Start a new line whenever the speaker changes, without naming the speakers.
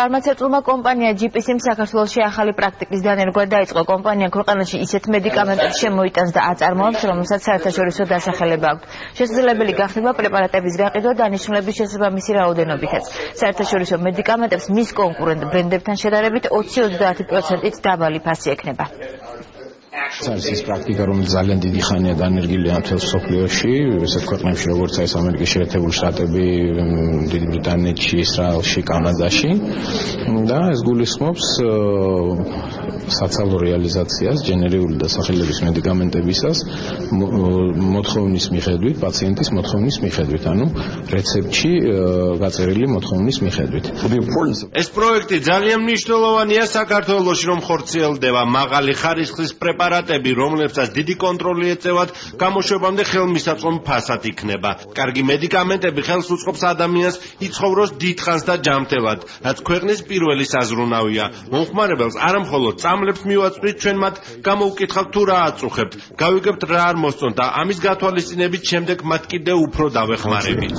ფარმაცევტულმა კომპანია GPC-მ საქართველოში ახალი პრაქტიკის დანერგვა დაიწყო. კომპანია ქვეყანაში ისეთ მედიკამენტებს შემოიტანს და აწარმოებს, რომელსაც საერთაშორისო დასახელება აქვთ. შესაძლებელი გახდება პრეპარატების გაყიდვა დანიშნულების შესაბამისი რაოდენობითაც. საერთაშორისო მედიკამენტებს მის კონკურენტ ბრენდებთან შედარებით 20-30%-ით დაბალი ფასი ექნება.
არის ის პრაქტიკა, რომელიც ძალიან დიდი ხანია დანერგილია მთელ მსოფლიოში, ესეთ ქვეყნებში როგორც არის ამერიკის შეერთებული შტატები, დიდი ბრიტანეთში, ისრაელში, კანადაში და ეს გულისხმობს საცალო რეალიზაციას ჯენერიული დასახელების მედიკამენტებისას მოთხოვნის მიხედვით, პაციენტის მოთხოვნის მიხედვით, ანუ რეცეპტში გაწერილი მოთხოვნის მიხედვით.
ეს პროექტი ძალიან მნიშვნელოვანია საქართველოში, რომ ხორციელდება მაღალი ხარისხის პრეპარატები, რომლებსაც დიდი კონტროლი ეწევათ, გამოშვებამდე ხელმისაწვდომ ფასად იქნება. კარგი მედიკამენტები ხელს უწყობს ადამიანს იცხოვროს დიდხანს და ჯანმრთელად, რაც ქვეყნის პირველი საზრუნავია. მომხმარებელს არამხოლოდ წამლებს მივაწვდით, ჩვენ მათ გამოვკითხავთ თუ რა აწუხებთ, გავიგებთ რა არ მოსწონთ და ამის გათვალისწინებით შემდეგ მათ კიდევ უფრო დავეხმარებით.